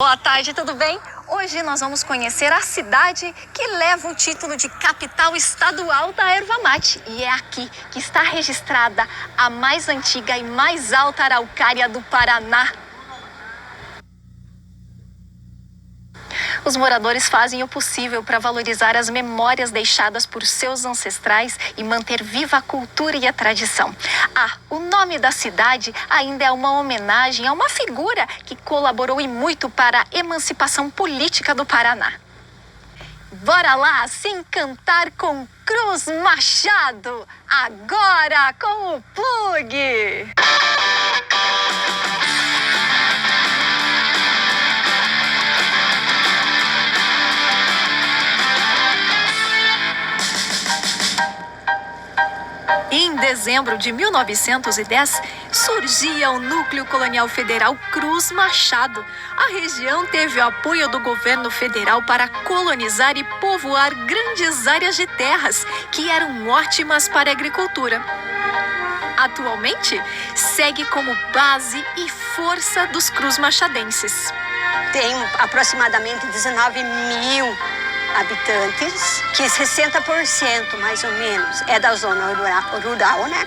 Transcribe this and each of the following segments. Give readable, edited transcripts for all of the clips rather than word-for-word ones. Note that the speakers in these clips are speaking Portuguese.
Boa tarde, tudo bem? Hoje nós vamos conhecer a cidade que leva o título de capital estadual da erva mate. E é aqui que está registrada a mais antiga e mais alta araucária do Paraná. Os moradores fazem o possível para valorizar as memórias deixadas por seus ancestrais e manter viva a cultura e a tradição. O nome da cidade ainda é uma homenagem a uma figura que colaborou e muito para a emancipação política do Paraná. Bora lá se encantar com Cruz Machado, agora com o Plug! Em dezembro de 1910, surgia o Núcleo Colonial Federal Cruz Machado. A região teve o apoio do governo federal para colonizar e povoar grandes áreas de terras, que eram ótimas para a agricultura. Atualmente, segue como base e força dos Cruz Machadenses. Tem aproximadamente 19 mil habitantes, que 60% mais ou menos é da zona rural, né?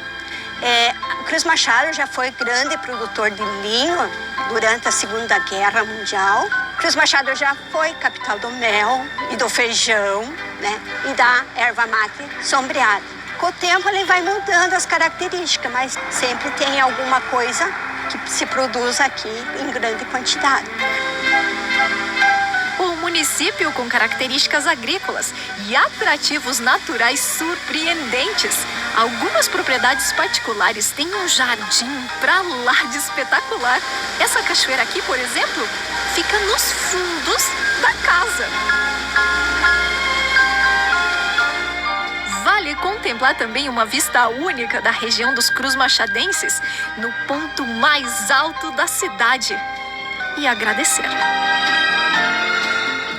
Cruz Machado já foi grande produtor de linho durante a Segunda Guerra Mundial. Cruz Machado já foi capital do mel e do feijão, né? E da erva mate sombreada. Com o tempo ele vai mudando as características, mas sempre tem alguma coisa que se produz aqui em grande quantidade. O município com características agrícolas e atrativos naturais surpreendentes. Algumas propriedades particulares têm um jardim pra lá de espetacular. Essa cachoeira aqui, por exemplo, fica nos fundos da casa. Vale contemplar também uma vista única da região dos Cruz Machadenses no ponto mais alto da cidade e agradecer.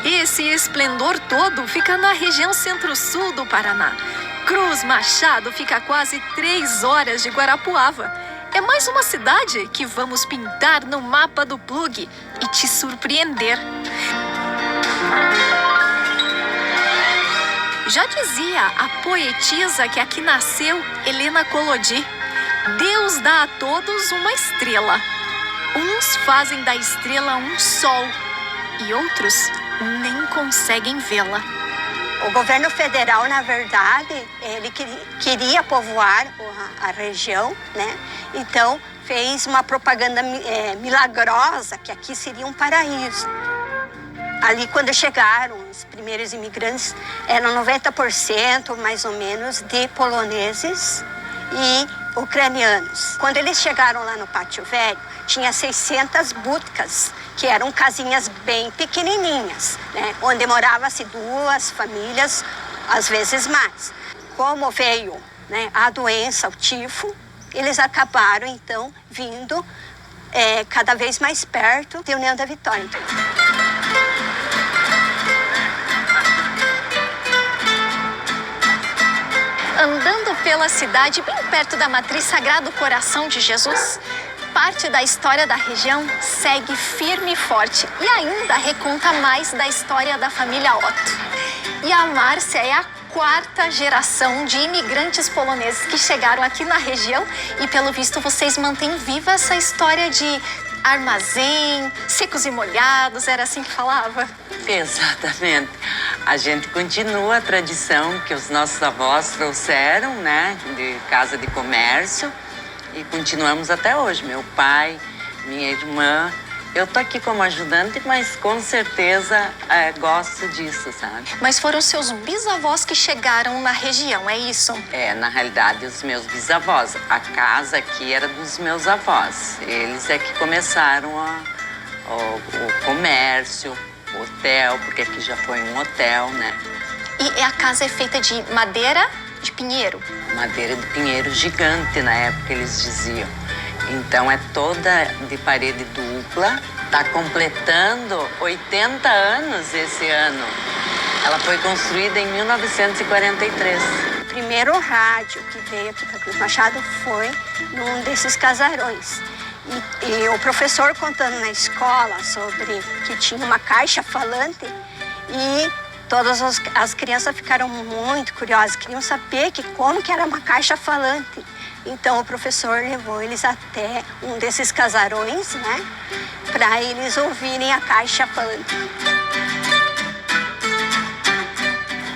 Esse esplendor todo fica na região centro-sul do Paraná. Cruz Machado fica a quase 3 horas de Guarapuava. É mais uma cidade que vamos pintar no mapa do Plug e te surpreender. Já dizia a poetisa que aqui nasceu, Helena Collodi: Deus dá a todos uma estrela. Uns fazem da estrela um sol e outros nem conseguem vê-la. O governo federal, na verdade, ele queria povoar a região, né? Então, fez uma propaganda milagrosa, que aqui seria um paraíso. Ali, quando chegaram os primeiros imigrantes, eram 90% mais ou menos de poloneses e ucranianos. Quando eles chegaram lá no Pátio Velho, tinha 600 budkas, que eram casinhas bem pequenininhas, né? Onde moravam-se 2 famílias, às vezes mais. Como veio, né, a doença, o tifo, eles acabaram, então, vindo cada vez mais perto de União da Vitória. Andando pela cidade, bem perto da matriz Sagrado Coração de Jesus, parte da história da região segue firme e forte e ainda reconta mais da história da família Otto. E a Márcia é a 4ª geração de imigrantes poloneses que chegaram aqui na região e, pelo visto, vocês mantêm viva essa história de armazém, secos e molhados, era assim que falava? Exatamente. A gente continua a tradição que os nossos avós trouxeram, né, de casa de comércio, e continuamos até hoje. Meu pai, minha irmã, eu tô aqui como ajudante, mas com certeza gosto disso, sabe? Mas foram seus bisavós que chegaram na região, é isso? Na realidade, os meus bisavós. A casa aqui era dos meus avós. Eles é que começaram o comércio, o hotel, porque aqui já foi um hotel, né? E a casa é feita de madeira de pinheiro? Madeira de pinheiro gigante, na época eles diziam. Então é toda de parede dupla, está completando 80 anos esse ano. Ela foi construída em 1943. O primeiro rádio que veio aqui para Cruz Machado foi num desses casarões. E o professor contando na escola sobre que tinha uma caixa falante e todas as crianças ficaram muito curiosas, queriam saber como que era uma caixa falante. Então o professor levou eles até um desses casarões, né, para eles ouvirem a caixa falante.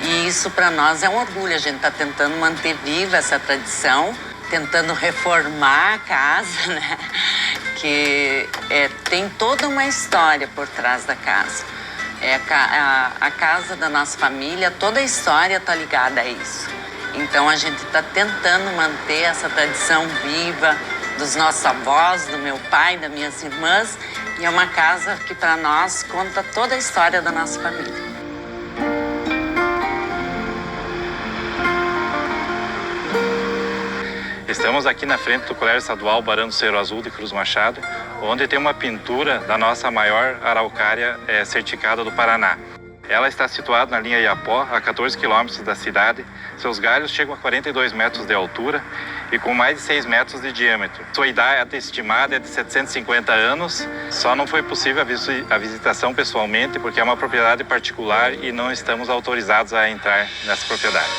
E isso para nós é um orgulho, a gente está tentando manter viva essa tradição, tentando reformar a casa, né, que tem toda uma história por trás da casa. A casa da nossa família, toda a história está ligada a isso. Então a gente está tentando manter essa tradição viva dos nossos avós, do meu pai, das minhas irmãs. E é uma casa que para nós conta toda a história da nossa família. Estamos aqui na frente do Colégio Estadual Barão do Cerro Azul de Cruz Machado, onde tem uma pintura da nossa maior araucária certicada do Paraná. Ela está situada na linha Iapó, a 14 quilômetros da cidade. Seus galhos chegam a 42 metros de altura e com mais de 6 metros de diâmetro. Sua idade estimada é de 750 anos. Só não foi possível a visitação pessoalmente porque é uma propriedade particular e não estamos autorizados a entrar nessa propriedade.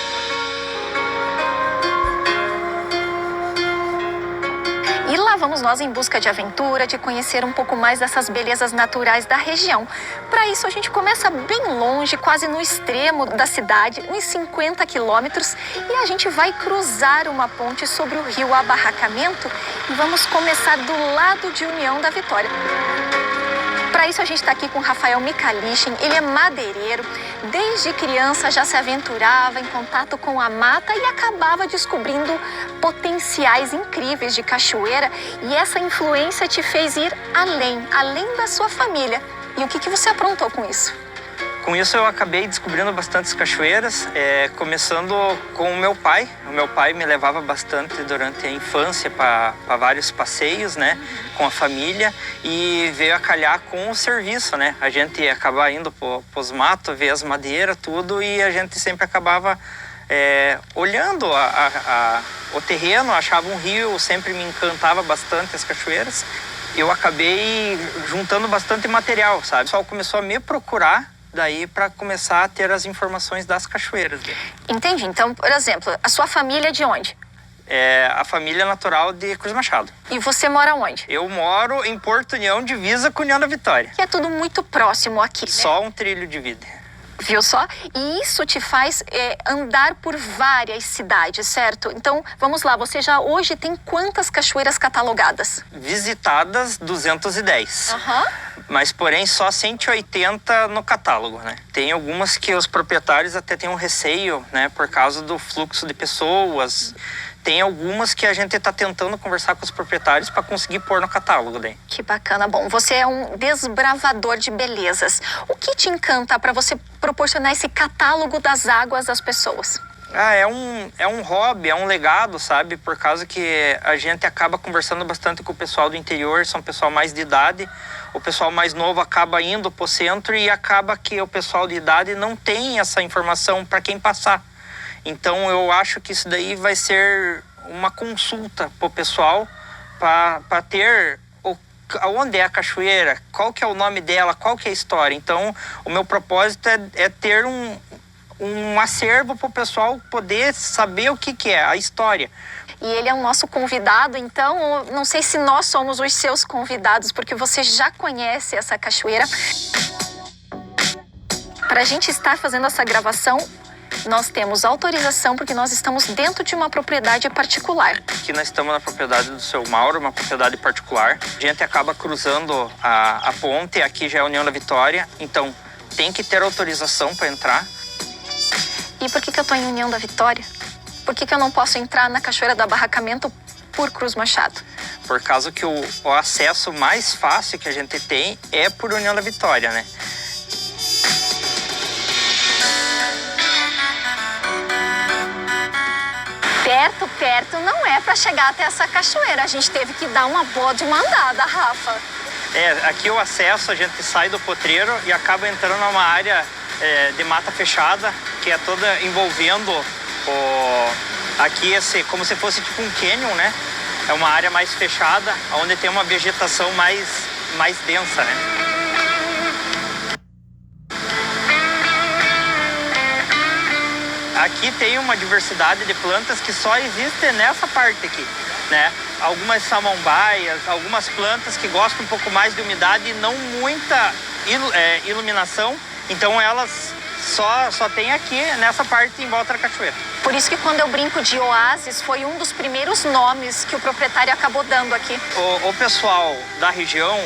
E lá vamos nós em busca de aventura, de conhecer um pouco mais dessas belezas naturais da região. Para isso a gente começa bem longe, quase no extremo da cidade, uns 50 quilômetros, e a gente vai cruzar uma ponte sobre o rio Abarracamento e vamos começar do lado de União da Vitória. Para isso a gente está aqui com Rafael Micalichin, ele é madeireiro, desde criança já se aventurava em contato com a mata e acabava descobrindo potenciais incríveis de cachoeira, e essa influência te fez ir além da sua família. E o que você aprontou com isso? Com isso eu acabei descobrindo bastantes cachoeiras, começando com o meu pai. O meu pai me levava bastante durante a infância para vários passeios, né, com a família, e veio a calhar com o serviço, né. A gente acabava indo para os matos, ver as madeiras, tudo, e a gente sempre acabava olhando o terreno, achava um rio, sempre me encantava bastante as cachoeiras. Eu acabei juntando bastante material, sabe? O pessoal começou a me procurar daí para começar a ter as informações das cachoeiras. Entendi. Então, por exemplo, a sua família é de onde? A família natural de Cruz Machado. E você mora onde? Eu moro em Porto União, divisa com União da Vitória. Que é tudo muito próximo aqui, né? Só um trilho de vida. Viu só? E isso te faz andar por várias cidades, certo? Então, vamos lá, você já hoje tem quantas cachoeiras catalogadas? Visitadas, 210. Aham. Mas, porém, só 180 no catálogo, né? Tem algumas que os proprietários até têm um receio, né? Por causa do fluxo de pessoas. Tem algumas que a gente está tentando conversar com os proprietários para conseguir pôr no catálogo daí. Que bacana. Bom, você é um desbravador de belezas. O que te encanta para você proporcionar esse catálogo das águas das pessoas? É um hobby, é um legado, sabe? Por causa que a gente acaba conversando bastante com o pessoal do interior, são pessoal mais de idade. O pessoal mais novo acaba indo pro centro e acaba que o pessoal de idade não tem essa informação para quem passar. Então eu acho que isso daí vai ser uma consulta pro pessoal para ter onde é a cachoeira, qual que é o nome dela, qual que é a história. Então o meu propósito é ter um acervo para o pessoal poder saber o que é a história. E ele é o nosso convidado, então não sei se nós somos os seus convidados, porque você já conhece essa cachoeira. Para a gente estar fazendo essa gravação, nós temos autorização porque nós estamos dentro de uma propriedade particular. Aqui nós estamos na propriedade do seu Mauro, uma propriedade particular. A gente acaba cruzando a ponte, aqui já é a União da Vitória, então tem que ter autorização para entrar. E por que eu estou em União da Vitória? Por que eu não posso entrar na Cachoeira do Abarracamento por Cruz Machado? Por causa que o acesso mais fácil que a gente tem é por União da Vitória, né? Perto não é para chegar até essa cachoeira. A gente teve que dar uma boa de uma andada, Rafa. Aqui o acesso, a gente sai do potreiro e acaba entrando numa área de mata fechada, que é toda envolvendo aqui como se fosse tipo um canyon, né? é uma área mais fechada, onde tem uma vegetação mais densa, né? Aqui tem uma diversidade de plantas que só existe nessa parte aqui, né? Algumas samambaias, algumas plantas que gostam um pouco mais de umidade e não muita iluminação, então elas só tem aqui nessa parte em volta da cachoeira. Por isso que quando eu brinco de oásis, foi um dos primeiros nomes que o proprietário acabou dando aqui. O pessoal da região,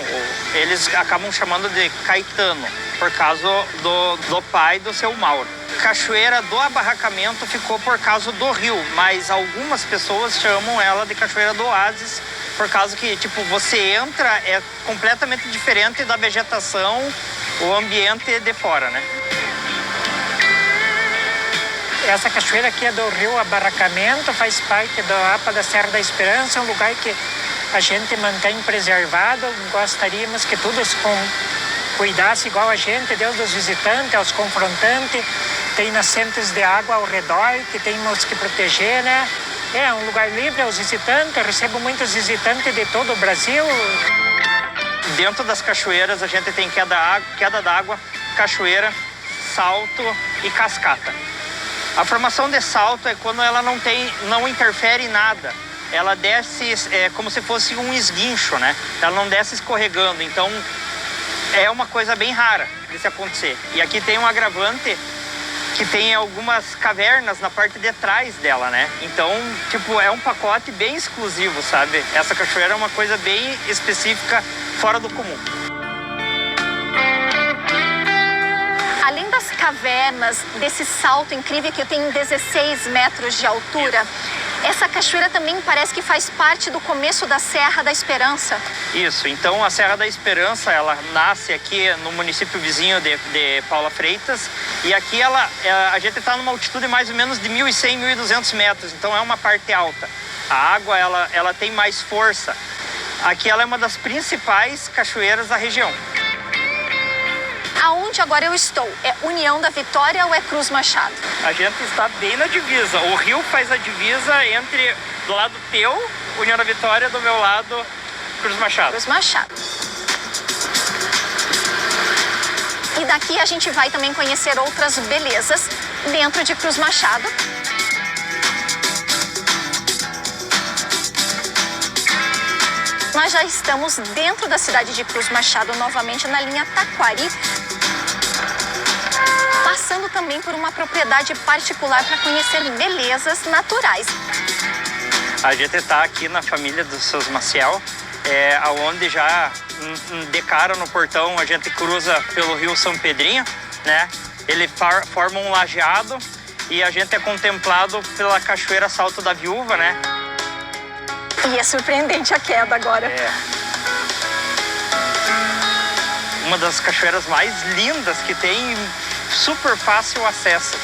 eles acabam chamando de Caetano, por causa do pai do seu Mauro. Cachoeira do Abarracamento ficou por causa do rio, mas algumas pessoas chamam ela de Cachoeira do Oásis, por causa que, tipo, você entra, é completamente diferente da vegetação, o ambiente de fora, né? Essa cachoeira aqui é do rio Abarracamento, faz parte da APA da Serra da Esperança, é um lugar que a gente mantém preservado. Gostaríamos que todos cuidassem igual a gente, desde os visitantes aos confrontantes. Tem nascentes de água ao redor que temos que proteger, né? É um lugar livre aos visitantes, eu recebo muitos visitantes de todo o Brasil. Dentro das cachoeiras a gente tem queda d'água, cachoeira, salto e cascata. A formação de salto é quando ela não interfere em nada. Ela desce como se fosse um esguincho, né? Ela não desce escorregando, então é uma coisa bem rara de se acontecer. E aqui tem um agravante que tem algumas cavernas na parte de trás dela, né? Então, tipo, é um pacote bem exclusivo, sabe? Essa cachoeira é uma coisa bem específica, fora do comum. Além das cavernas, desse salto incrível que tem 16 metros de altura, essa cachoeira também parece que faz parte do começo da Serra da Esperança. Isso, então a Serra da Esperança, ela nasce aqui no município vizinho de Paula Freitas, e aqui a gente está numa altitude mais ou menos de 1.100, 1.200 metros, então é uma parte alta. A água, ela tem mais força. Aqui ela é uma das principais cachoeiras da região. Aonde agora eu estou? É União da Vitória ou é Cruz Machado? A gente está bem na divisa. O rio faz a divisa entre, do lado teu, União da Vitória, do meu lado, Cruz Machado. Cruz Machado. E daqui a gente vai também conhecer outras belezas dentro de Cruz Machado. Nós já estamos dentro da cidade de Cruz Machado, novamente na linha Taquari, passando também por uma propriedade particular para conhecer belezas naturais. A gente está aqui na família dos seus Maciel, onde já de cara no portão a gente cruza pelo rio São Pedrinho, né? Ele forma um lajeado e a gente é contemplado pela cachoeira Salto da Viúva, né? E é surpreendente a queda agora. Uma das cachoeiras mais lindas que tem, super fácil acesso.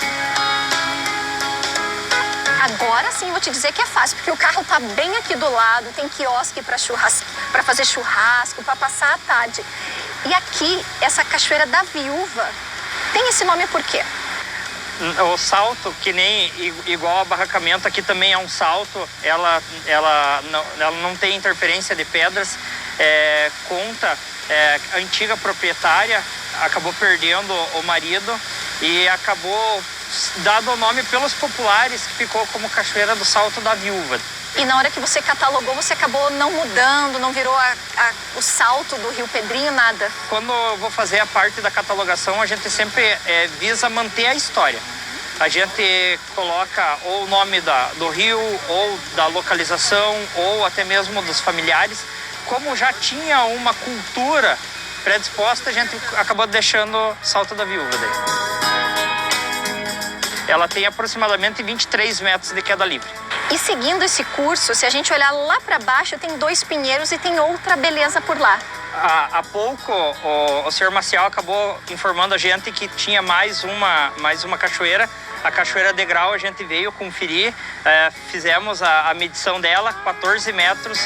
Agora sim vou te dizer que é fácil, porque o carro tá bem aqui do lado, tem quiosque para fazer churrasco, para passar a tarde. E aqui, essa cachoeira da Viúva, tem esse nome por quê? O salto, que nem igual ao Abarracamento, aqui também é um salto, ela não tem interferência de pedras, conta, a antiga proprietária acabou perdendo o marido e acabou dado o nome pelos populares, que ficou como Cachoeira do Salto da Viúva. E na hora que você catalogou, você acabou não mudando, não virou o salto do Rio Pedrinho, nada? Quando eu vou fazer a parte da catalogação, a gente sempre visa manter a história. A gente coloca ou o nome do rio, ou da localização, ou até mesmo dos familiares. Como já tinha uma cultura predisposta, a gente acabou deixando Salto da Viúva daí. Ela tem aproximadamente 23 metros de queda livre. E seguindo esse curso, se a gente olhar lá para baixo, tem 2 pinheiros e tem outra beleza por lá. Há pouco, o senhor Maciel acabou informando a gente que tinha mais uma cachoeira. A Cachoeira Degrau, a gente veio conferir, fizemos a medição dela, 14 metros.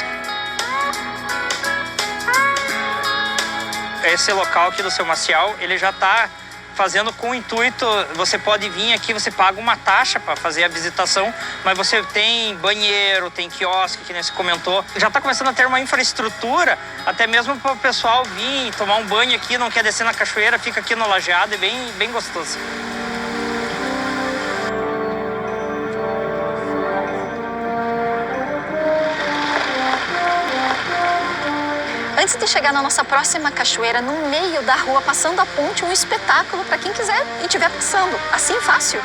Esse local aqui do seu Maciel, ele já está fazendo com o intuito, você pode vir aqui, você paga uma taxa para fazer a visitação, mas você tem banheiro, tem quiosque, que nem você comentou. Já está começando a ter uma infraestrutura, até mesmo para o pessoal vir tomar um banho aqui, não quer descer na cachoeira, fica aqui no lajeado, é bem gostoso. Antes de chegar na nossa próxima cachoeira, no meio da rua, passando a ponte, um espetáculo para quem quiser e estiver passando. Assim, fácil.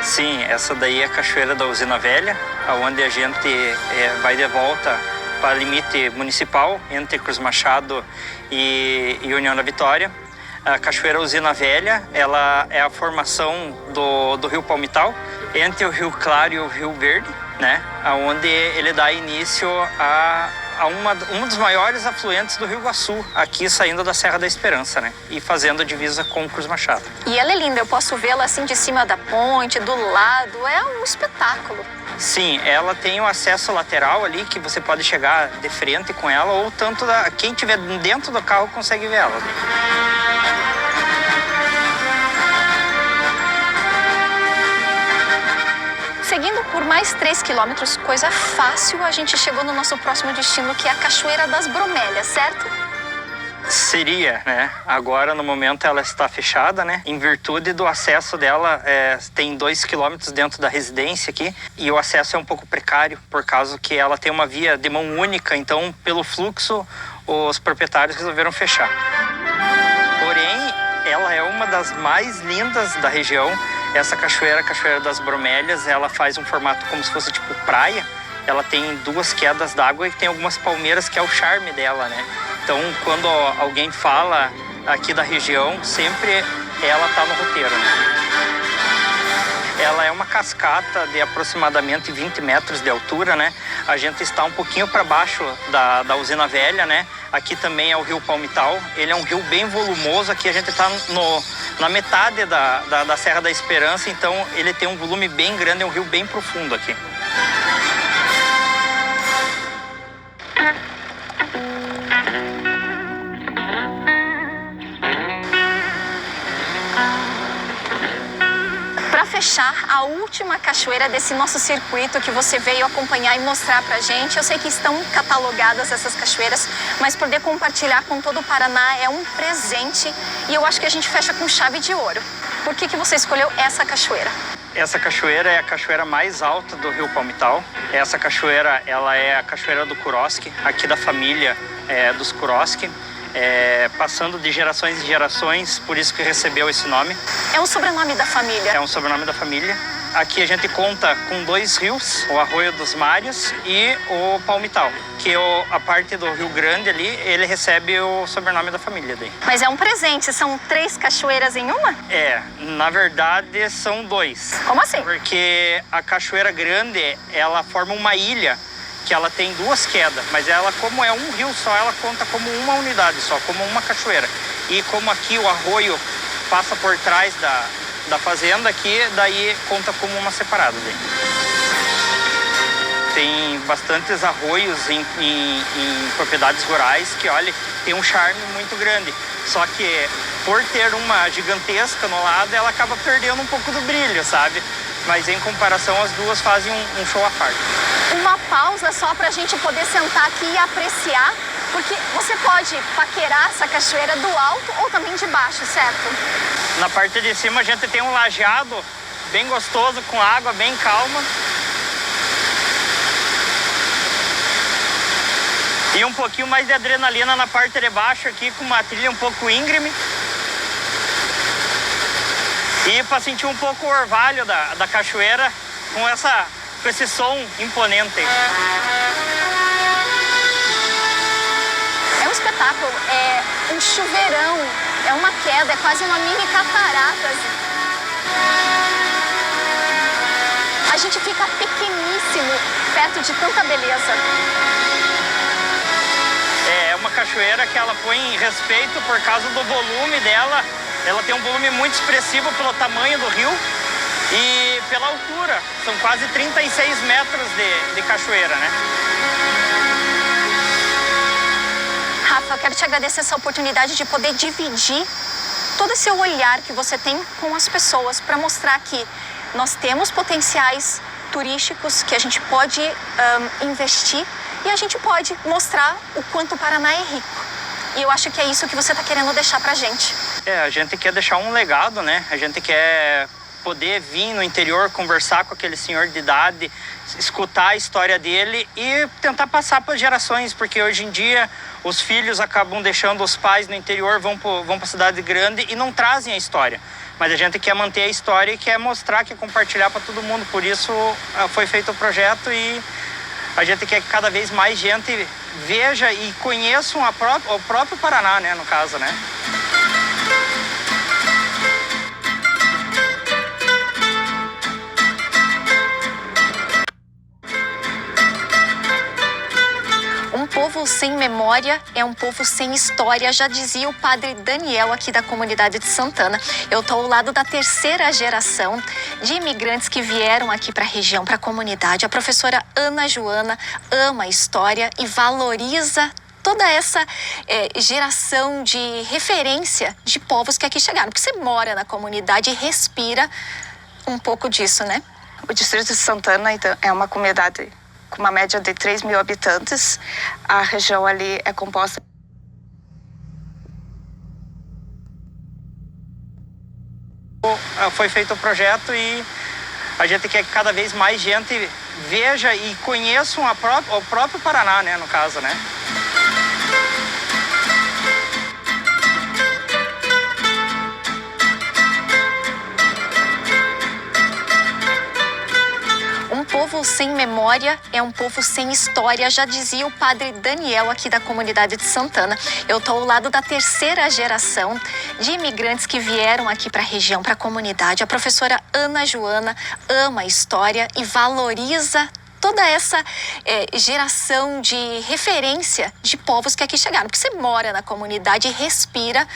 Sim, essa daí é a cachoeira da Usina Velha, onde a gente vai de volta para o limite municipal entre Cruz Machado e União da Vitória. A cachoeira Usina Velha, ela é a formação do rio Palmital, entre o Rio Claro e o Rio Verde, né? Onde ele dá início a um dos maiores afluentes do Rio Iguaçu, aqui saindo da Serra da Esperança, né? E fazendo a divisa com o Cruz Machado. E ela é linda, eu posso vê-la assim de cima da ponte, do lado, é um espetáculo. Sim, ela tem um acesso lateral ali, que você pode chegar de frente com ela, ou tanto quem estiver dentro do carro consegue ver ela. Seguindo por mais 3 quilômetros, coisa fácil, a gente chegou no nosso próximo destino, que é a Cachoeira das Bromélias, certo? Seria, né? Agora, no momento, ela está fechada, né? Em virtude do acesso dela, tem 2 quilômetros dentro da residência aqui, e o acesso é um pouco precário, por causa que ela tem uma via de mão única, então, pelo fluxo, os proprietários resolveram fechar. Porém, ela é uma das mais lindas da região. Essa cachoeira, a Cachoeira das Bromélias, ela faz um formato como se fosse tipo praia. Ela tem 2 quedas d'água e tem algumas palmeiras, que é o charme dela, né? Então, quando alguém fala aqui da região, sempre ela tá no roteiro, né? Ela é uma cascata de aproximadamente 20 metros de altura, né? A gente está um pouquinho para baixo da Usina Velha, né? Aqui também é o rio Palmital. Ele é um rio bem volumoso. Aqui a gente está na metade da Serra da Esperança, então ele tem um volume bem grande, é um rio bem profundo aqui. Para fechar, a última cachoeira desse nosso circuito que você veio acompanhar e mostrar pra gente. Eu sei que estão catalogadas essas cachoeiras, mas poder compartilhar com todo o Paraná é um presente, e eu acho que a gente fecha com chave de ouro. Por que você escolheu essa cachoeira? Essa cachoeira é a cachoeira mais alta do rio Palmital. Essa cachoeira, ela é a cachoeira do Kuroski, aqui da família dos Kuroski. Passando de gerações em gerações, por isso que recebeu esse nome. É um sobrenome da família? É um sobrenome da família. Aqui a gente conta com 2 rios, o Arroio dos Mários e o Palmital, que a parte do Rio Grande ali, ele recebe o sobrenome da família daí. Mas é um presente, são 3 cachoeiras em uma? Na verdade são 2. Como assim? Porque a Cachoeira Grande, ela forma uma ilha, que ela tem 2 quedas, mas ela, como é um rio só, ela conta como uma unidade só, como uma cachoeira. E como aqui o arroio passa por trás da fazenda aqui, daí conta como uma separada daí. Tem bastantes arroios em propriedades rurais que, olha, tem um charme muito grande. Só que por ter uma gigantesca no lado, ela acaba perdendo um pouco do brilho, sabe? Mas em comparação, as 2 fazem um show à parte. Uma pausa só pra gente poder sentar aqui e apreciar, porque você pode paquerar essa cachoeira do alto ou também de baixo, certo? Na parte de cima a gente tem um lajeado bem gostoso, com água bem calma. E um pouquinho mais de adrenalina na parte de baixo aqui, com uma trilha um pouco íngreme. E para sentir um pouco o orvalho da cachoeira com esse som imponente. É um espetáculo, é um chuveirão, é uma queda, é quase uma mini catarata. A gente fica pequeníssimo perto de tanta beleza. É uma cachoeira que ela põe em respeito por causa do volume dela. Ela tem um volume muito expressivo pelo tamanho do rio e pela altura. São quase 36 metros de cachoeira, né? Quero te agradecer essa oportunidade de poder dividir todo esse olhar que você tem com as pessoas para mostrar que nós temos potenciais turísticos que a gente pode investir e a gente pode mostrar o quanto o Paraná é rico. E eu acho que é isso que você está querendo deixar pra gente. A gente quer deixar um legado, né? A gente quer poder vir no interior, conversar com aquele senhor de idade, escutar a história dele e tentar passar para gerações, porque hoje em dia os filhos acabam deixando os pais no interior, vão para a cidade grande e não trazem a história. Mas a gente quer manter a história e quer mostrar, quer compartilhar para todo mundo. Por isso foi feito o projeto e a gente quer que cada vez mais gente veja e conheça o próprio Paraná, né, no caso, né? Um povo sem memória é um povo sem história, já dizia o padre Daniel aqui da comunidade de Santana. Eu estou ao lado da terceira geração de imigrantes que vieram aqui para a região, para a comunidade. A professora Ana Joana ama a história e valoriza toda essa geração de referência de povos que aqui chegaram. Porque você mora na comunidade e respira um pouco disso, né? O distrito de Santana então, é uma comunidade com uma média de 3.000 habitantes. A região ali é composta foi feito o projeto e a gente quer que cada vez mais gente veja e conheça o próprio Paraná, né, no caso, né? Um povo sem memória é um povo sem história, já dizia o padre Daniel aqui da comunidade de Santana. Eu estou ao lado da terceira geração de imigrantes que vieram aqui para a região, para a comunidade. A professora Ana Joana ama a história e valoriza toda essa geração de referência de povos que aqui chegaram. Porque você mora na comunidade e respira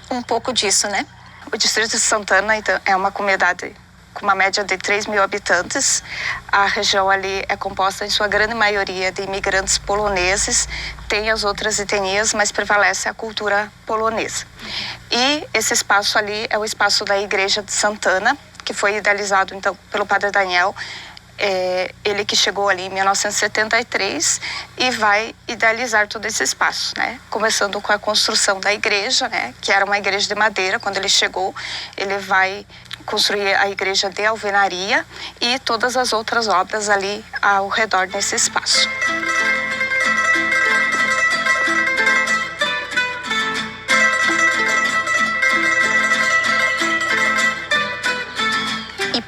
um pouco disso, né? O distrito de Santana então, é uma comunidade com uma média de 3.000 habitantes. A região ali é composta, em sua grande maioria, de imigrantes poloneses. Tem as outras etnias, mas prevalece a cultura polonesa. E esse espaço ali é o espaço da Igreja de Santana, que foi idealizado, então, pelo padre Daniel. Ele que chegou ali em 1973 e vai idealizar todo esse espaço, né? Começando com a construção da igreja, né? Que era uma igreja de madeira. Quando ele chegou, ele vai construir a igreja de alvenaria e todas as outras obras ali ao redor desse espaço.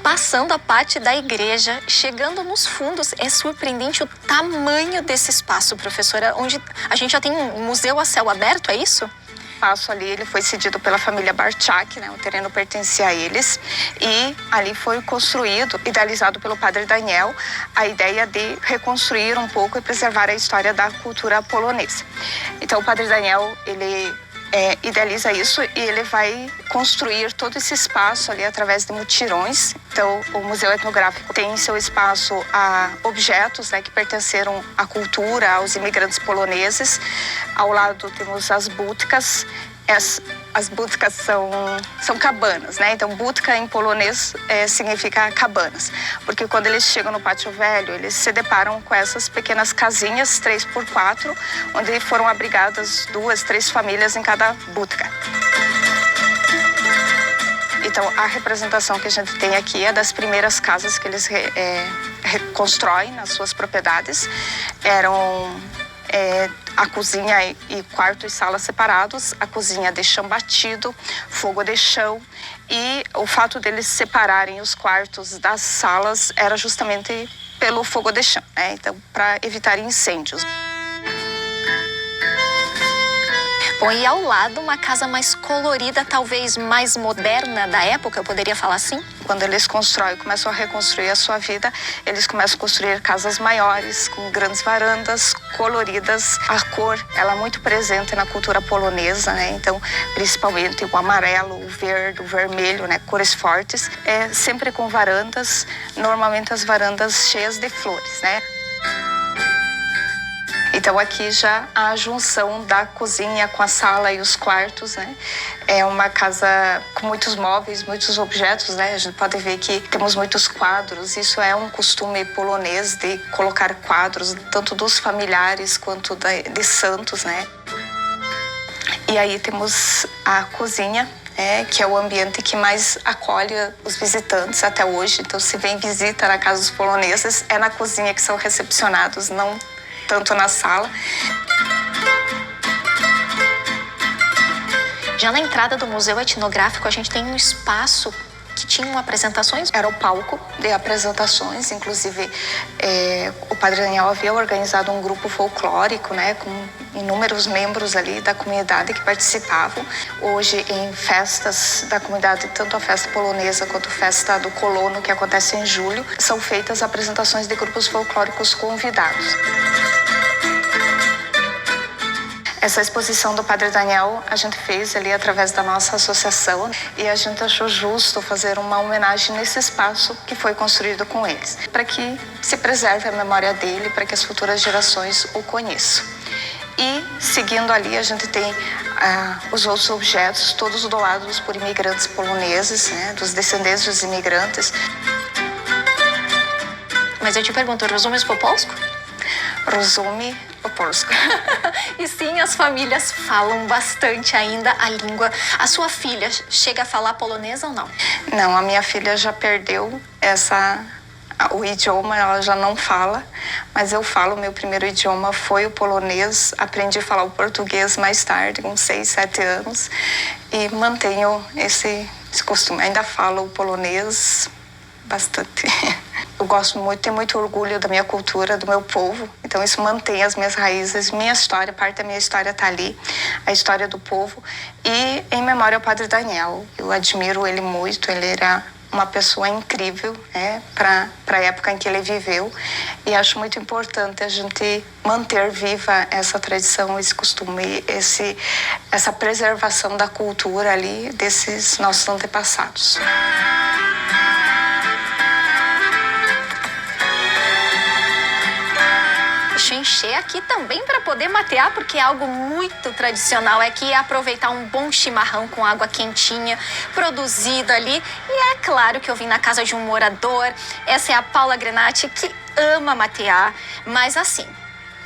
Passando a parte da igreja, chegando nos fundos, é surpreendente o tamanho desse espaço, professora, onde a gente já tem um museu a céu aberto, é isso? O espaço ali ele foi cedido pela família Barchak, né? O terreno pertencia a eles e ali foi construído, idealizado pelo padre Daniel, a ideia de reconstruir um pouco e preservar a história da cultura polonesa. Então o padre Daniel, ele idealiza isso e ele vai construir todo esse espaço ali através de mutirões. Então, o Museu Etnográfico tem em seu espaço objetos, né, que pertenceram à cultura, aos imigrantes poloneses. Ao lado temos as budkas. As budkas são cabanas, né? Então, budka em polonês significa cabanas. Porque quando eles chegam no Pátio Velho, eles se deparam com essas pequenas casinhas, 3x4, onde foram abrigadas 2, 3 famílias em cada budka. Então, a representação que a gente tem aqui é das primeiras casas que eles reconstroem nas suas propriedades. Eram a cozinha e quarto e sala separados, a cozinha de chão batido, fogo de chão, e o fato deles separarem os quartos das salas era justamente pelo fogo de chão, né? Então, para evitar incêndios. Bom, e ao lado uma casa mais colorida, talvez mais moderna da época, eu poderia falar assim? Quando eles constroem, começam a reconstruir a sua vida, eles começam a construir casas maiores, com grandes varandas, coloridas. A cor, ela é muito presente na cultura polonesa, né? Então, principalmente o amarelo, o verde, o vermelho, né? Cores fortes. Sempre com varandas, normalmente as varandas cheias de flores, né? Então aqui já a junção da cozinha com a sala e os quartos, né? É uma casa com muitos móveis, muitos objetos, né? A gente pode ver que temos muitos quadros. Isso é um costume polonês de colocar quadros, tanto dos familiares quanto de santos, né? E aí temos a cozinha, que é o ambiente que mais acolhe os visitantes até hoje. Então, se vem visita na casa dos poloneses, é na cozinha que são recepcionados, não tanto na sala. Já na entrada do Museu Etnográfico, a gente tem um espaço que tinham apresentações. Era o palco de apresentações, inclusive o Padre Daniel havia organizado um grupo folclórico, né, com inúmeros membros ali da comunidade que participavam. Hoje, em festas da comunidade, tanto a festa polonesa quanto a festa do colono, que acontece em julho, são feitas apresentações de grupos folclóricos convidados. Essa exposição do Padre Daniel a gente fez ali através da nossa associação e a gente achou justo fazer uma homenagem nesse espaço que foi construído com eles, para que se preserve a memória dele, para que as futuras gerações o conheçam. E seguindo ali a gente tem os outros objetos, todos doados por imigrantes poloneses, né, dos descendentes dos imigrantes. Mas eu te pergunto, rozumiesz po polsku? Rozumie po polsku. E sim, as famílias falam bastante ainda a língua. A sua filha chega a falar polonês ou não? Não, a minha filha já perdeu o idioma, ela já não fala, mas eu falo, meu primeiro idioma foi o polonês, aprendi a falar o português mais tarde, com 6, 7 anos, e mantenho esse costume. Ainda falo o polonês bastante. Eu gosto muito, tenho muito orgulho da minha cultura, do meu povo. Então isso mantém as minhas raízes, minha história, parte da minha história está ali, a história do povo. E em memória ao Padre Daniel, eu admiro ele muito, ele era uma pessoa incrível, né, para a época em que ele viveu. E acho muito importante a gente manter viva essa tradição, esse costume, essa preservação da cultura ali desses nossos antepassados. Deixa eu encher aqui também para poder matear, porque é algo muito tradicional. É que aproveitar um bom chimarrão com água quentinha, produzido ali. E é claro que eu vim na casa de um morador. Essa é a Paula Grenati, que ama matear. Mas assim,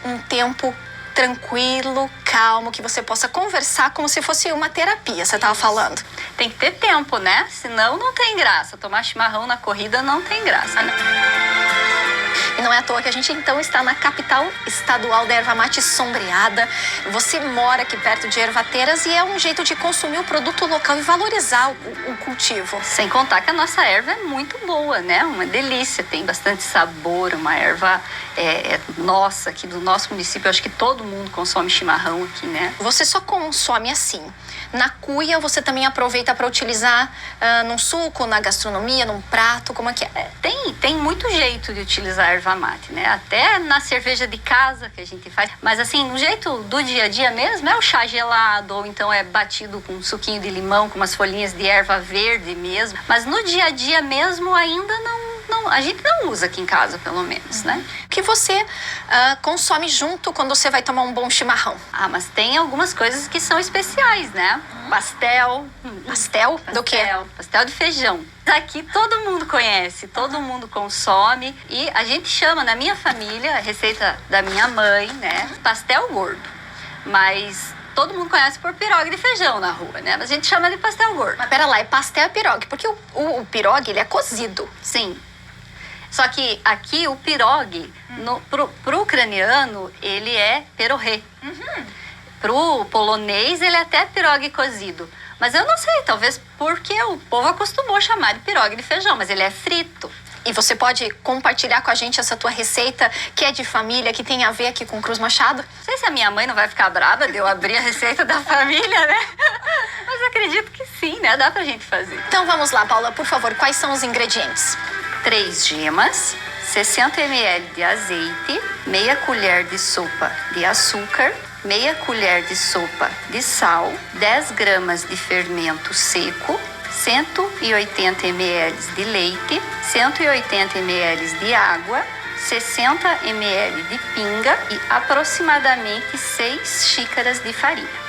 um tempo tranquilo, calmo, que você possa conversar como se fosse uma terapia, você estava falando. Tem que ter tempo, né? Senão não tem graça. Tomar chimarrão na corrida não tem graça. E não é à toa que a gente então está na capital estadual da erva mate sombreada. Você mora aqui perto de ervateiras e é um jeito de consumir o produto local e valorizar o cultivo. Sem contar que a nossa erva é muito boa, né? Uma delícia, tem bastante sabor, uma erva nossa, aqui do nosso município. Eu acho que todo mundo consome chimarrão aqui, né? Você só consome assim. Na cuia você também aproveita para utilizar num suco, na gastronomia, num prato, como é que é? Tem muito jeito de utilizar a erva mate, né? Até na cerveja de casa que a gente faz. Mas assim, o jeito do dia a dia mesmo é o chá gelado, ou então é batido com um suquinho de limão, com umas folhinhas de erva verde mesmo. Mas no dia a dia mesmo ainda não, a gente não usa aqui em casa, pelo menos, né? O que você consome junto quando você vai tomar um bom chimarrão? Ah, mas tem algumas coisas que são especiais, né? Pastel. Pastel? Do quê? Pastel de feijão. Aqui todo mundo conhece, todo mundo consome. E a gente chama, na minha família, a receita da minha mãe, né? Pastel gordo. Mas todo mundo conhece por pirogue de feijão na rua, né? Mas a gente chama de pastel gordo. Mas pera lá, é pastel e pirogue? Porque o pirogue, ele é cozido. Sim. Só que aqui o pirogue, pro ucraniano, ele é perorê. Pro polonês, ele é até pirogue cozido. Mas eu não sei, talvez porque o povo acostumou a chamar de pirogue de feijão, mas ele é frito. E você pode compartilhar com a gente essa tua receita, que é de família, que tem a ver aqui com Cruz Machado? Não sei se a minha mãe não vai ficar brava de eu abrir a receita da família, né? Mas acredito que sim, né? Dá pra gente fazer. Então vamos lá, Paula, por favor, quais são os ingredientes? 3 gemas, 60 ml de azeite, meia colher de sopa de açúcar, meia colher de sopa de sal, 10 gramas de fermento seco, 180 ml de leite, 180 ml de água, 60 ml de pinga e aproximadamente 6 xícaras de farinha.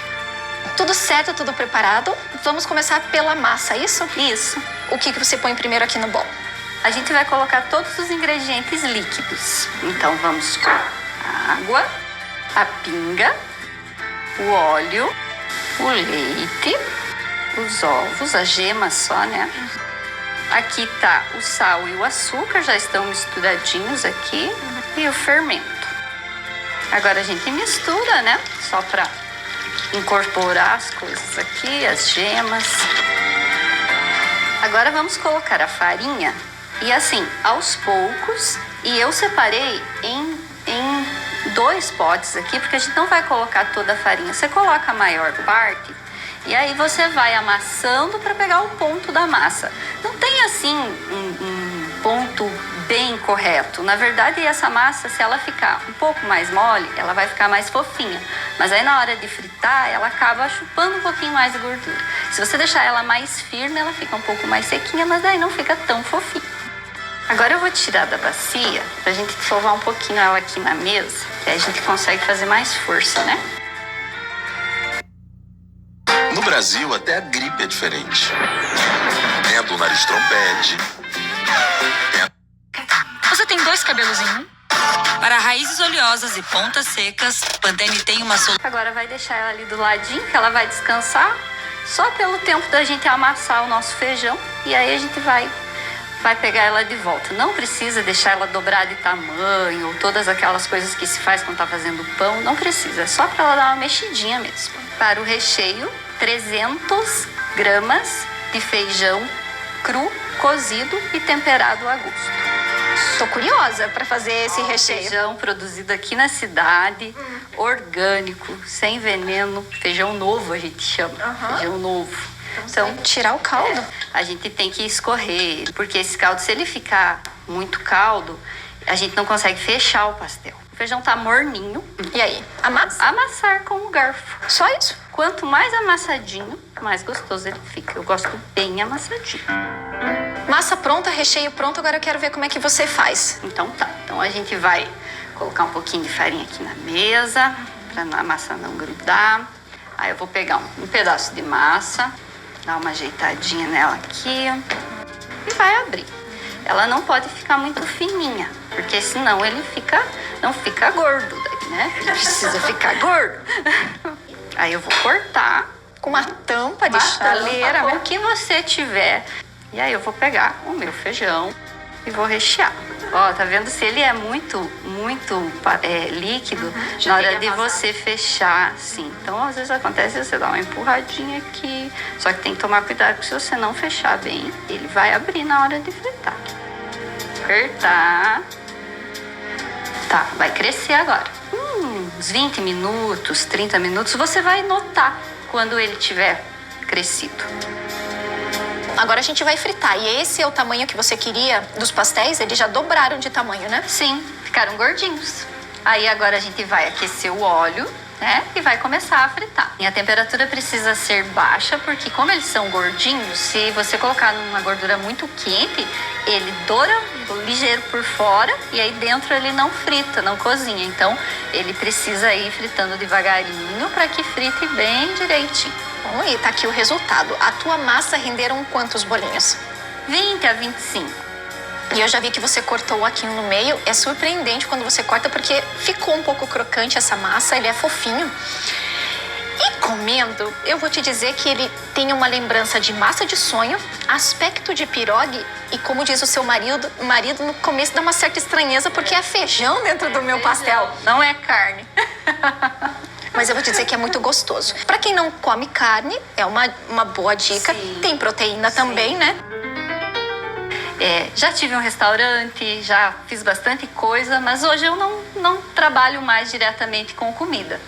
Tudo certo, tudo preparado. Vamos começar pela massa, isso? Isso. O que você põe primeiro aqui no bol? A gente vai colocar todos os ingredientes líquidos. Então vamos com a água, a pinga, o óleo, o leite, os ovos, as gemas só, né? Aqui tá o sal e o açúcar, já estão misturadinhos aqui. E o fermento. Agora a gente mistura, né? Só pra incorporar as coisas aqui, as gemas. Agora vamos colocar a farinha e assim, aos poucos. E eu separei em 2 potes aqui, porque a gente não vai colocar toda a farinha. Você coloca a maior parte e aí você vai amassando para pegar o ponto da massa. Não tem assim um ponto bem correto. Na verdade, essa massa, se ela ficar um pouco mais mole, ela vai ficar mais fofinha. Mas aí na hora de fritar, ela acaba chupando um pouquinho mais de gordura. Se você deixar ela mais firme, ela fica um pouco mais sequinha, mas daí não fica tão fofinha. Agora eu vou tirar da bacia pra gente sovar um pouquinho ela aqui na mesa, que aí a gente consegue fazer mais força, né? No Brasil, até a gripe é diferente. Tem a do nariz trompete. Você tem 2 cabelos em um? Para raízes oleosas e pontas secas, Pantene tem uma solução. Agora vai deixar ela ali do ladinho, que ela vai descansar, só pelo tempo da gente amassar o nosso feijão. E aí a gente vai pegar ela de volta. Não precisa deixar ela dobrar de tamanho, ou todas aquelas coisas que se faz quando tá fazendo pão. Não precisa, é só para ela dar uma mexidinha mesmo. Para o recheio, 300 gramas de feijão cru, cozido e temperado a gosto. Tô curiosa para fazer esse recheio. Feijão produzido aqui na cidade, orgânico, sem veneno, feijão novo a gente chama, feijão novo. Então, tirar o caldo. A gente tem que escorrer, porque esse caldo, se ele ficar muito caldo, a gente não consegue fechar o pastel. O feijão tá morninho. E aí? Amassa? Amassar com o garfo. Só isso? Quanto mais amassadinho, mais gostoso ele fica. Eu gosto bem amassadinho. Massa pronta, recheio pronto, agora eu quero ver como é que você faz. Então tá. Então a gente vai colocar um pouquinho de farinha aqui na mesa, pra a massa não grudar. Aí eu vou pegar um pedaço de massa, dar uma ajeitadinha nela aqui e vai abrir. Ela não pode ficar muito fininha, porque senão ele não fica gordo daí, né? Ele precisa ficar gordo. Aí eu vou cortar com uma tampa de chaleira, o que você tiver. E aí eu vou pegar o meu feijão e vou rechear. Ó, tá vendo? Se ele é muito líquido, na hora de você fechar, sim. Então, às vezes acontece você dar uma empurradinha aqui. Só que tem que tomar cuidado, porque se você não fechar bem, ele vai abrir na hora de fritar. Apertar. Tá, vai crescer agora. Uns 20 minutos, 30 minutos, você vai notar quando ele tiver crescido. Agora a gente vai fritar. E esse é o tamanho que você queria dos pastéis? Eles já dobraram de tamanho, né? Sim, ficaram gordinhos. Aí agora a gente vai aquecer o óleo, né? E vai começar a fritar. E a temperatura precisa ser baixa, porque como eles são gordinhos, se você colocar numa gordura muito quente, ele doura ligeiro por fora e aí dentro ele não frita, não cozinha. Então ele precisa ir fritando devagarinho para que frite bem direitinho. Bom, e tá aqui o resultado. A tua massa renderam quantos bolinhos? 20 a 25. E eu já vi que você cortou aqui no meio. É surpreendente quando você corta, porque ficou um pouco crocante essa massa, ele é fofinho. E comendo, eu vou te dizer que ele tem uma lembrança de massa de sonho, aspecto de pirogue e, como diz o seu marido no começo dá uma certa estranheza, porque é feijão dentro do meu pastel. Não é carne. Mas eu vou te dizer que é muito gostoso. Para quem não come carne, é uma boa dica. Sim. Tem proteína também, né? Já tive um restaurante, já fiz bastante coisa, mas hoje eu não trabalho mais diretamente com comida.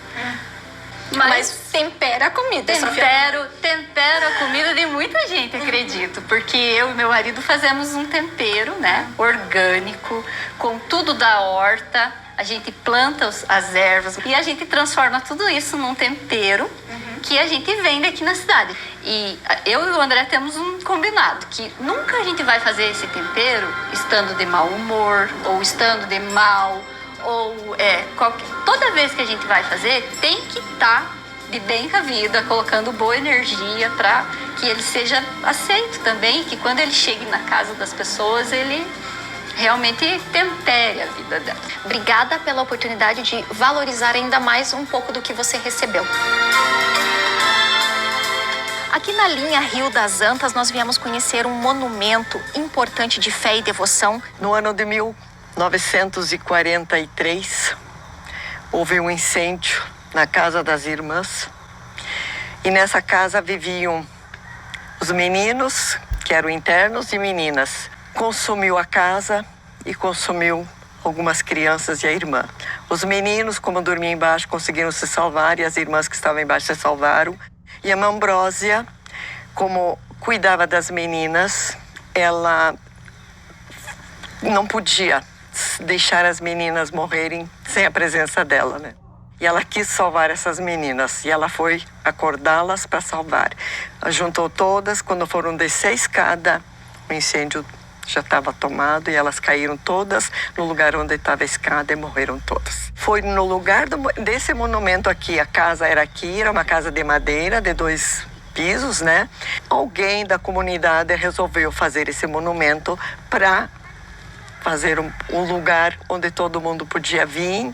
Mas tempera a comida. Tempero a comida de muita gente, acredito. Porque eu e meu marido fazemos um tempero, né? Orgânico, com tudo da horta. A gente planta as ervas e a gente transforma tudo isso num tempero que a gente vende aqui na cidade. E eu e o André temos um combinado, que nunca a gente vai fazer esse tempero estando de mau humor, ou estando de mal, ou toda vez que a gente vai fazer, tem que estar de bem com a vida, colocando boa energia para que ele seja aceito também, que quando ele chegue na casa das pessoas, ele realmente tempere a vida dela. Obrigada pela oportunidade de valorizar ainda mais um pouco do que você recebeu. Aqui na linha Rio das Antas, nós viemos conhecer um monumento importante de fé e devoção. No ano de 1943, houve um incêndio na casa das irmãs. E nessa casa viviam os meninos, que eram internos, e meninas. Consumiu a casa e consumiu algumas crianças e a irmã. Os meninos, como dormiam embaixo, conseguiram se salvar, e as irmãs que estavam embaixo se salvaram. E a Mãe Ambrósia, como cuidava das meninas, ela não podia deixar as meninas morrerem sem a presença dela, né? E ela quis salvar essas meninas, e ela foi acordá-las para salvar. Ela juntou todas, quando foram descer a escada, o incêndio já estava tomado, e elas caíram todas no lugar onde estava a escada e morreram todas. Foi no lugar desse monumento aqui, a casa era aqui, era uma casa de madeira, de 2 pisos, né? Alguém da comunidade resolveu fazer esse monumento para fazer um lugar onde todo mundo podia vir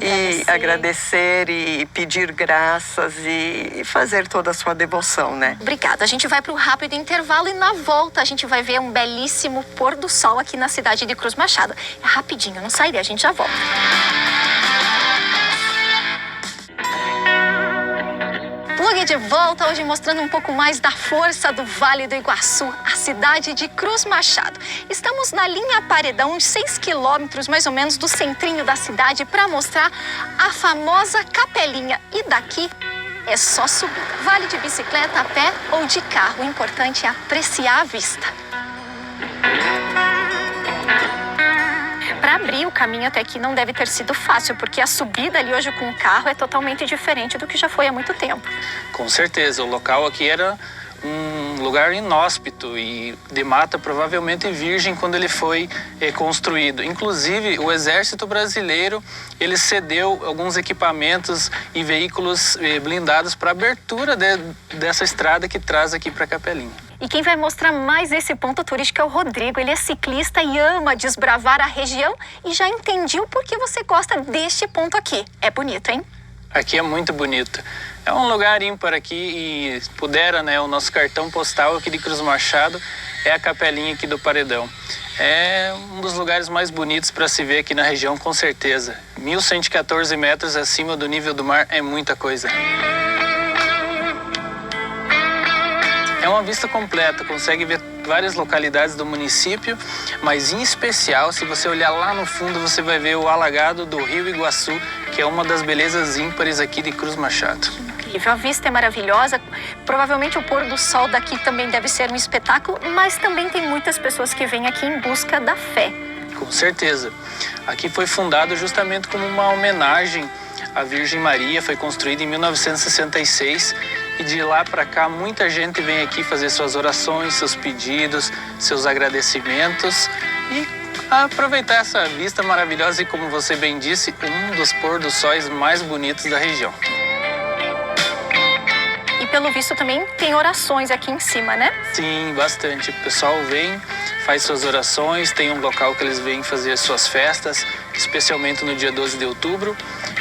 e agradecer e pedir graças e fazer toda a sua devoção, né? Obrigada. A gente vai para um rápido intervalo e na volta a gente vai ver um belíssimo pôr do sol aqui na cidade de Cruz Machado. É rapidinho, não sai daí, a gente já volta. Plug de volta, hoje mostrando um pouco mais da força do Vale do Iguaçu, a cidade de Cruz Machado. Estamos na linha Paredão, uns 6 quilômetros mais ou menos do centrinho da cidade, para mostrar a famosa capelinha. E daqui é só subida. Vale de bicicleta, a pé ou de carro, o importante é apreciar a vista. Para abrir o caminho até aqui não deve ter sido fácil, porque a subida ali hoje com o carro é totalmente diferente do que já foi há muito tempo. Com certeza, o local aqui era um lugar inóspito e de mata provavelmente virgem quando ele foi construído. Inclusive, o Exército Brasileiro ele cedeu alguns equipamentos e veículos blindados para a abertura dessa estrada que traz aqui para a Capelinha. E quem vai mostrar mais esse ponto turístico é o Rodrigo. Ele é ciclista e ama desbravar a região e já entendi o porquê você gosta deste ponto aqui. É bonito, hein? Aqui é muito bonito. É um lugar ímpar aqui e pudera, né, o nosso cartão postal aqui de Cruz Machado é a Capelinha aqui do Paredão. É um dos lugares mais bonitos para se ver aqui na região, com certeza. 1.114 metros acima do nível do mar é muita coisa. É uma vista completa, consegue ver várias localidades do município, mas em especial, se você olhar lá no fundo, você vai ver o alagado do Rio Iguaçu, que é uma das belezas ímpares aqui de Cruz Machado. Incrível, a vista é maravilhosa. Provavelmente o pôr do sol daqui também deve ser um espetáculo, mas também tem muitas pessoas que vêm aqui em busca da fé. Com certeza. Aqui foi fundado justamente como uma homenagem à Virgem Maria, foi construído em 1966 e de lá para cá muita gente vem aqui fazer suas orações, seus pedidos, seus agradecimentos e aproveitar essa vista maravilhosa e, como você bem disse, um dos pôr do sóis mais bonitos da região. E pelo visto também tem orações aqui em cima, né? Sim, bastante. O pessoal vem, faz suas orações, tem um local que eles vêm fazer suas festas, especialmente no dia 12 de outubro.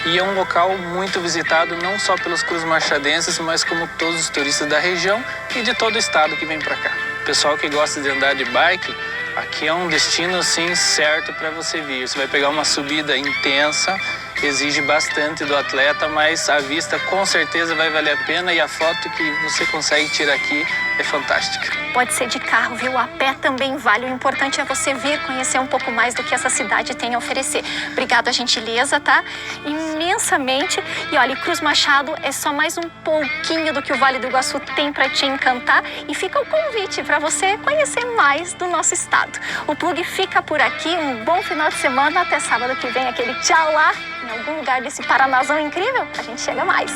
E é um local muito visitado não só pelos cruzmachadenses, mas como todos os turistas da região e de todo o estado que vem para cá. O pessoal que gosta de andar de bike, aqui é um destino sim certo para você vir. Você vai pegar uma subida intensa, exige bastante do atleta, mas a vista com certeza vai valer a pena e a foto que você consegue tirar aqui é fantástica. Pode ser de carro, viu? A pé também vale. O importante é você vir conhecer um pouco mais do que essa cidade tem a oferecer. Obrigada, a gentileza, tá? Imensamente. E olha, Cruz Machado é só mais um pouquinho do que o Vale do Iguaçu tem para te encantar. E fica o convite para você conhecer mais do nosso estado. O Plug fica por aqui. Um bom final de semana. Até sábado que vem, aquele tchau lá. Em algum lugar desse Paranazão incrível, a gente chega mais.